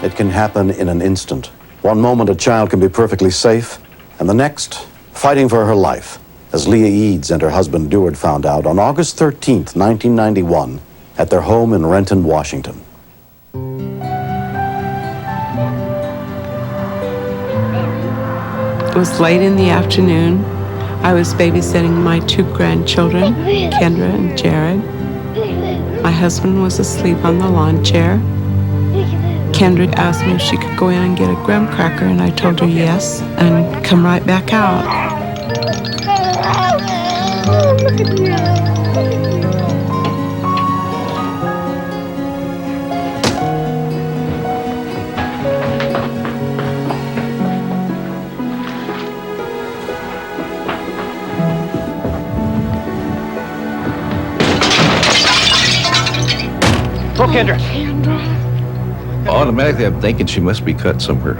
it can happen in an instant. One moment a child can be perfectly safe, and the next, fighting for her life, as Leah Eads and her husband Deward found out on August 13th, 1991, at their home in Renton, Washington. It was late in the afternoon. I was babysitting my two grandchildren, Kendra and Jared. My husband was asleep on the lawn chair. Kendra asked me if she could go in and get a graham cracker, and I told her yes, and come right back out. Look at you. Oh, Kendra. Automatically, I'm thinking she must be cut somewhere.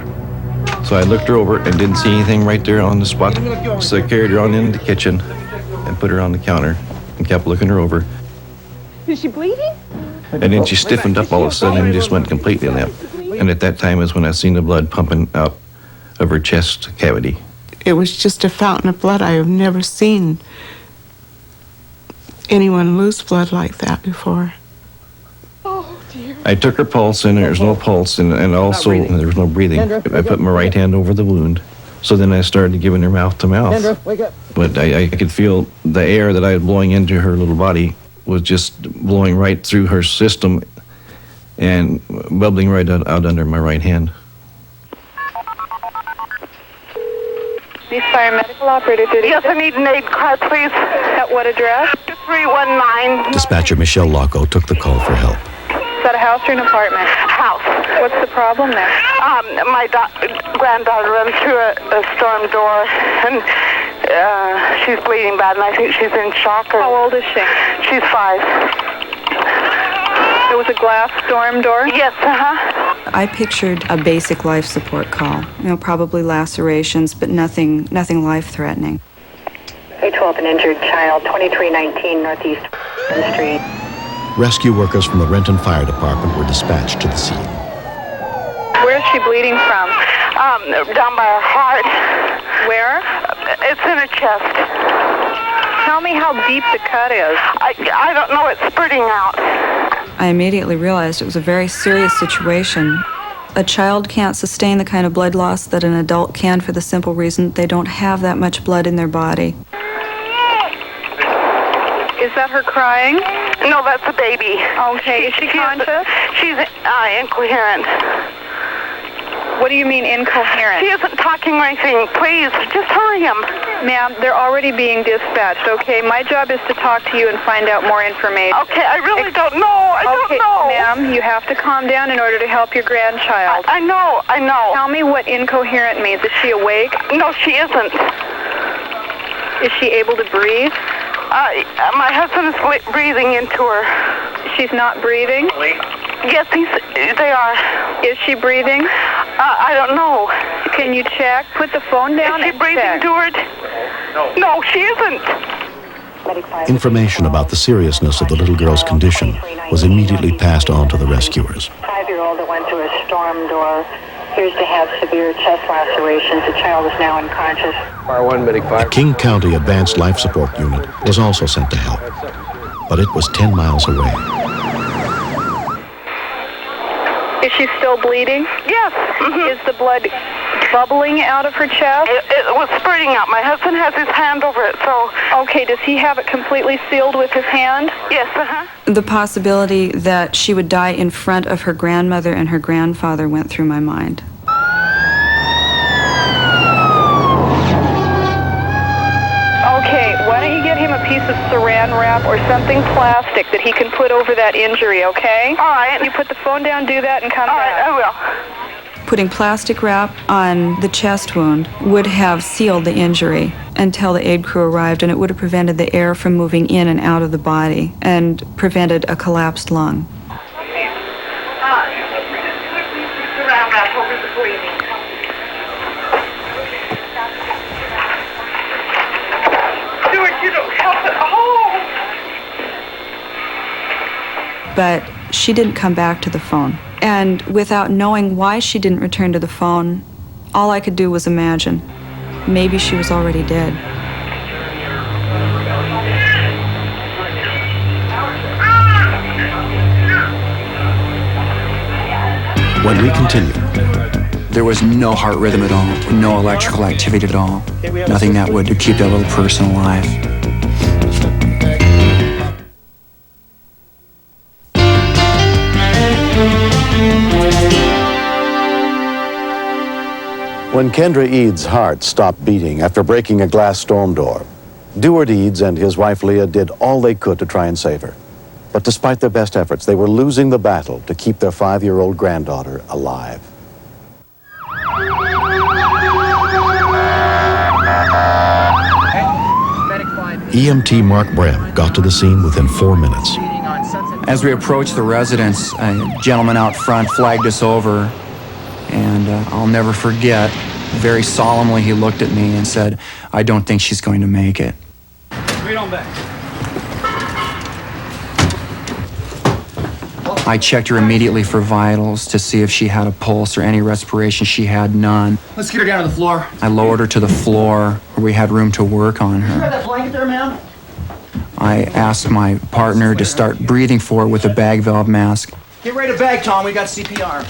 So I looked her over and didn't see anything right there on the spot. So I carried her on into the kitchen and put her on the counter and kept looking her over. Is she bleeding? And then she stiffened up all of a sudden and just went completely limp. And at that time is when I seen the blood pumping out of her chest cavity. It was just a fountain of blood. I have never seen anyone lose blood like that before. I took her pulse, and there was no pulse, and also there was no breathing. I put my right hand over the wound. So then I started giving her mouth to mouth. Wake up. But I could feel the air that I was blowing into her little body was just blowing right through her system and bubbling right out under my right hand. Fire medical operator duty. Yes, I need an aid car, please. At what address? 319. Dispatcher Michelle Locko took the call for help. Is that a house or an apartment? House. What's the problem there? My granddaughter ran through a storm door, and she's bleeding bad, and I think she's in shock. How old is she? She's 5. It was a glass storm door? Yes, I pictured a basic life support call. Probably lacerations, but nothing life-threatening. 812, an injured child, 2319 Northeast Street. Rescue workers from the Renton Fire Department were dispatched to the scene. Where is she bleeding from? Down by her heart. Where? It's in her chest. Tell me how deep the cut is. I don't know. It's spurting out. I immediately realized it was a very serious situation. A child can't sustain the kind of blood loss that an adult can for the simple reason they don't have that much blood in their body. Is that her crying? No, that's a baby. Okay. Is she conscious? She's incoherent. What do you mean incoherent? She isn't talking or anything. Please, just hurry him. Ma'am, they're already being dispatched, okay? My job is to talk to you and find out more information. Okay, I really don't know. I don't know. Ma'am, you have to calm down in order to help your grandchild. I know. Tell me what incoherent means. Is she awake? No, she isn't. Is she able to breathe? My husband is breathing into her. She's not breathing? Yes, they are. Is she breathing? I don't know. Can you check? Put the phone down and check. Is she breathing, Deward? No, she isn't. Information about the seriousness of the little girl's condition was immediately passed on to the rescuers. 5-year-old that went through a storm door appears to have severe chest lacerations. The child is now unconscious. A King County Advanced Life Support Unit was also sent to help, but it was 10 miles away. Is she still bleeding? Yes. Mm-hmm. Is the blood bubbling out of her chest? It was spurting out. My husband has his hand over it, so... Okay, does he have it completely sealed with his hand? Yes, The possibility that she would die in front of her grandmother and her grandfather went through my mind. Okay, why don't you get him a piece of saran wrap or something plastic that he can put over that injury, okay? All right. You put the phone down, do that, and come back. All right, I will. Putting plastic wrap on the chest wound would have sealed the injury until the aid crew arrived, and it would have prevented the air from moving in and out of the body and prevented a collapsed lung. Saran wrap over the breathing. But she didn't come back to the phone. And without knowing why she didn't return to the phone, all I could do was imagine. Maybe she was already dead. When we continue, there was no heart rhythm at all, no electrical activity at all, nothing that would keep that little person alive. when Kendra Eads' heart stopped beating after breaking a glass storm door, Deward Eads and his wife Leah did all they could to try and save her. But despite their best efforts, they were losing the battle to keep their 5-year-old granddaughter alive. EMT Mark Brem got to the scene within 4 minutes. As we approached the residence, a gentleman out front flagged us over, and I'll never forget, very solemnly he looked at me and said, "I don't think she's going to make it." Read on back. I checked her immediately for vitals to see if she had a pulse or any respiration. She had none. Let's get her down to the floor. I lowered her to the floor where we had room to work on her. You got that blanket there, ma'am? I asked my partner to start breathing for her with a bag valve mask. Get ready to bag, Tom. We got CPR.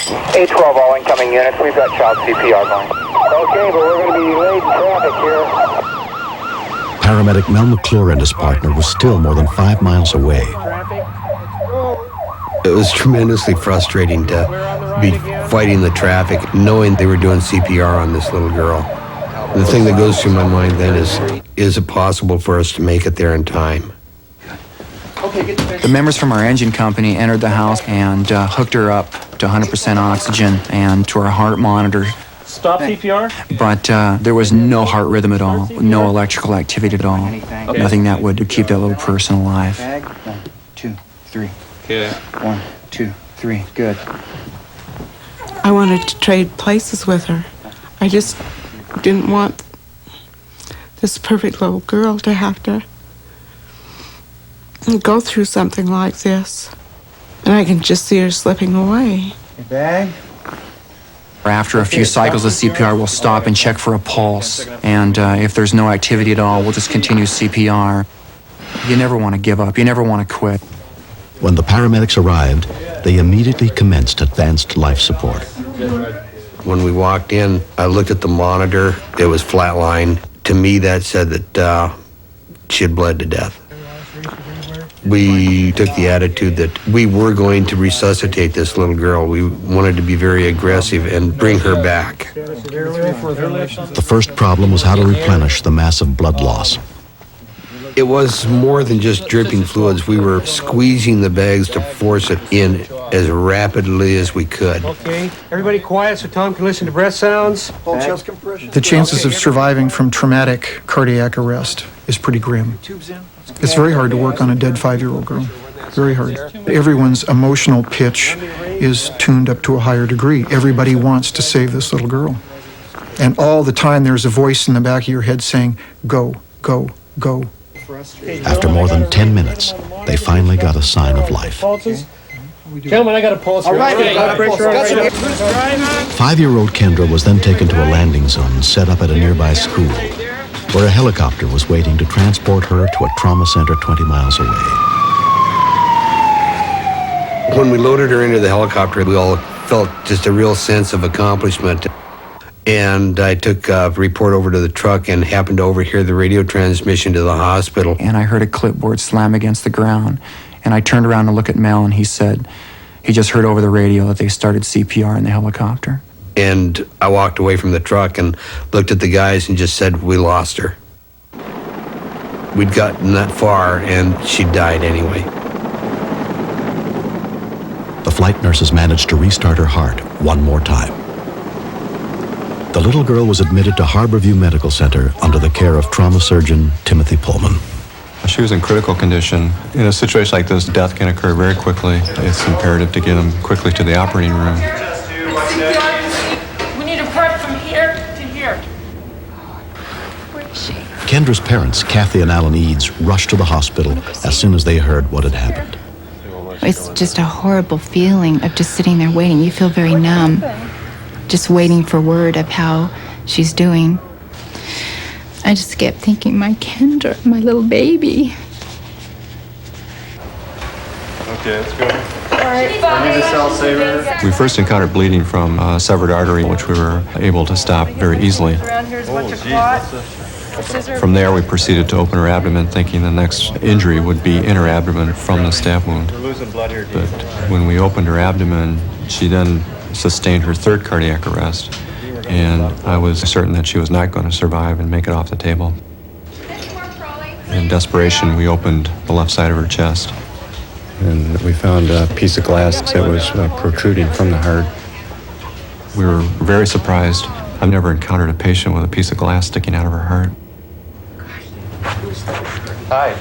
812, all incoming units. We've got child CPR going. Okay, but we're going to be late in traffic here. Paramedic Mel McClure and his partner were still more than 5 miles away. It was tremendously frustrating to be fighting the traffic, knowing they were doing CPR on this little girl. The thing that goes through my mind then is it possible for us to make it there in time? The members from our engine company entered the house and hooked her up to 100% oxygen and to our heart monitor. Stop CPR? But there was no heart rhythm at all, no electrical activity at all, nothing that would keep that little person alive. 1, 2, 3. Okay. 1, 2, 3. Good. I wanted to trade places with her. I just didn't want this perfect little girl to have to go through something like this. And I can just see her slipping away. Your bag? After a few cycles of CPR, we'll stop and check for a pulse. And if there's no activity at all, we'll just continue CPR. You never want to give up. You never want to quit. When the paramedics arrived, they immediately commenced advanced life support. When we walked in, I looked at the monitor. It was flatline. To me, that said that she had bled to death. We took the attitude that we were going to resuscitate this little girl. We wanted to be very aggressive and bring her back. The first problem was how to replenish the massive blood loss. It was more than just dripping fluids. We were squeezing the bags to force it in as rapidly as we could. Okay. Everybody quiet so Tom can listen to breath sounds. Full chest compression. The chances of surviving from traumatic cardiac arrest is pretty grim. It's very hard to work on a dead 5-year-old girl. Very hard. Everyone's emotional pitch is tuned up to a higher degree. Everybody wants to save this little girl. And all the time there's a voice in the back of your head saying, go, go, go. After more than 10 minutes, they finally got a sign of life. Gentlemen, I got a pulse. All right, 5-year-old Kendra was then taken to a landing zone set up at a nearby school, where a helicopter was waiting to transport her to a trauma center 20 miles away. When we loaded her into the helicopter, we all felt just a real sense of accomplishment. And I took a report over to the truck and happened to overhear the radio transmission to the hospital. And I heard a clipboard slam against the ground. And I turned around to look at Mel, and he said he just heard over the radio that they started CPR in the helicopter. And I walked away from the truck and looked at the guys and just said, we lost her. We'd gotten that far, and she died anyway. The flight nurses managed to restart her heart one more time. The little girl was admitted to Harborview Medical Center under the care of trauma surgeon Timothy Pullman. She was in critical condition. In a situation like this, death can occur very quickly. It's imperative to get them quickly to the operating room. We need a prep from here to here. Where is she? Kendra's parents, Kathy and Alan Eads, rushed to the hospital as soon as they heard what had happened. It's just a horrible feeling of just sitting there waiting. You feel very numb, just waiting for word of how she's doing. I just kept thinking, my Kendra, my little baby. Okay, let's go. I need a cell saver. We first encountered bleeding from a severed artery, which we were able to stop very easily. From there, we proceeded to open her abdomen, thinking the next injury would be in her abdomen from the stab wound. But when we opened her abdomen, she then sustained her third cardiac arrest, and I was certain that she was not going to survive and make it off the table. In desperation, we opened the left side of her chest, and we found a piece of glass that was protruding from the heart. We were very surprised. I've never encountered a patient with a piece of glass sticking out of her heart. Hi.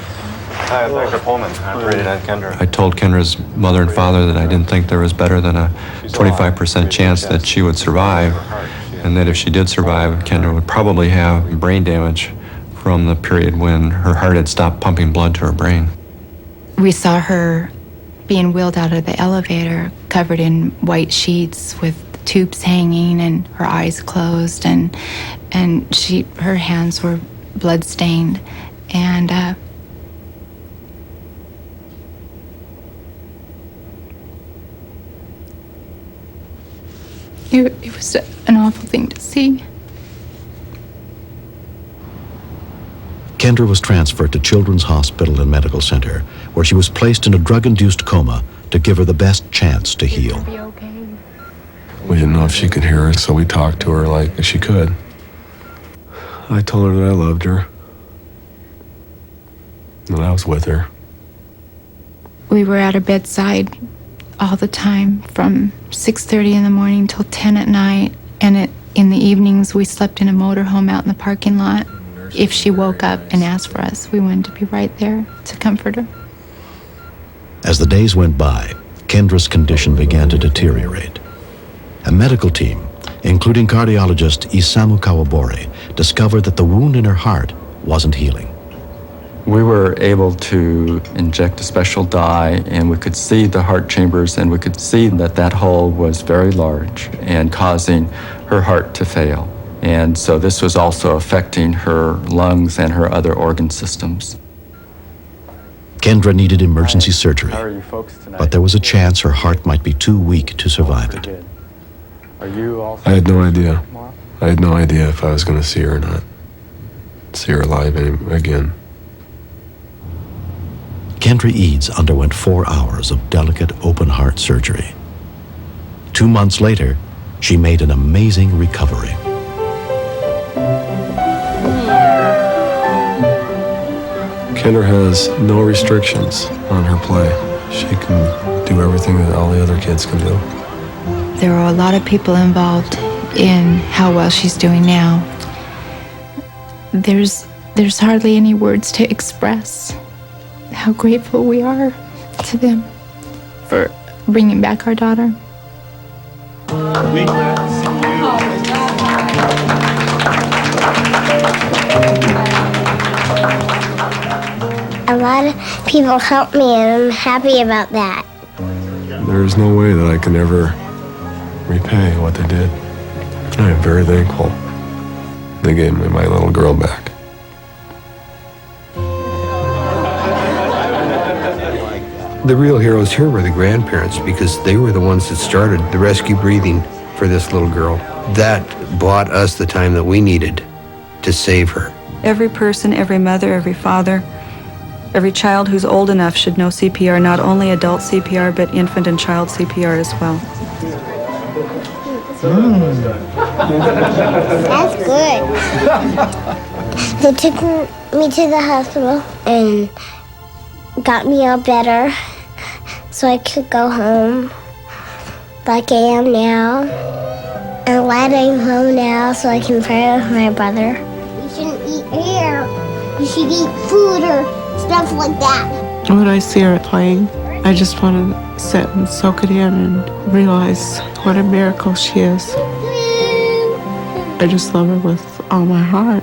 Hi, I'm Dr. Pullman. I operated on Kendra. I told Kendra's mother and father that I didn't think there was better than a 25% chance that she would survive, and that if she did survive, Kendra would probably have brain damage from the period when her heart had stopped pumping blood to her brain. We saw her being wheeled out of the elevator, covered in white sheets with tubes hanging and her eyes closed, and her hands were blood-stained, and it was an awful thing to see. Kendra was transferred to Children's Hospital and Medical Center, where she was placed in a drug-induced coma to give her the best chance to heal. We didn't know if she could hear us, so we talked to her like she could. I told her that I loved her, and I was with her. We were at her bedside all the time, from 6:30 in the morning till 10 at night, and in the evenings we slept in a motorhome out in the parking lot. If she woke up and asked for us, we wanted to be right there to comfort her. As the days went by, Kendra's condition began to deteriorate. A medical team, including cardiologist Isamu Kawabori, discovered that the wound in her heart wasn't healing. We were able to inject a special dye, and we could see the heart chambers, and we could see that that hole was very large and causing her heart to fail. And so this was also affecting her lungs and her other organ systems. Kendra needed emergency surgery, but there was a chance her heart might be too weak to survive it. I had no idea. I had no idea if I was going to see her or not. See her alive again. Kendra Eads underwent 4 hours of delicate open-heart surgery. 2 months later, she made an amazing recovery. Kendra has no restrictions on her play. She can do everything that all the other kids can do. There are a lot of people involved in how well she's doing now. There's hardly any words to express how grateful we are to them for bringing back our daughter. A lot of people helped me, and I'm happy about that. There's no way that I can ever repay what they did. I am very thankful. They gave me my little girl back. The real heroes here were the grandparents, because they were the ones that started the rescue breathing for this little girl. That bought us the time that we needed to save her. Every person, every mother, every father, every child who's old enough should know CPR, not only adult CPR, but infant and child CPR as well. That's good. They took me to the hospital and got me all better so I could go home like I am now. I'm glad I'm home now so I can pray with my brother. You shouldn't eat air. You should eat food or stuff like that. When I see her playing, I just want to sit and soak it in and realize what a miracle she is. I just love her with all my heart.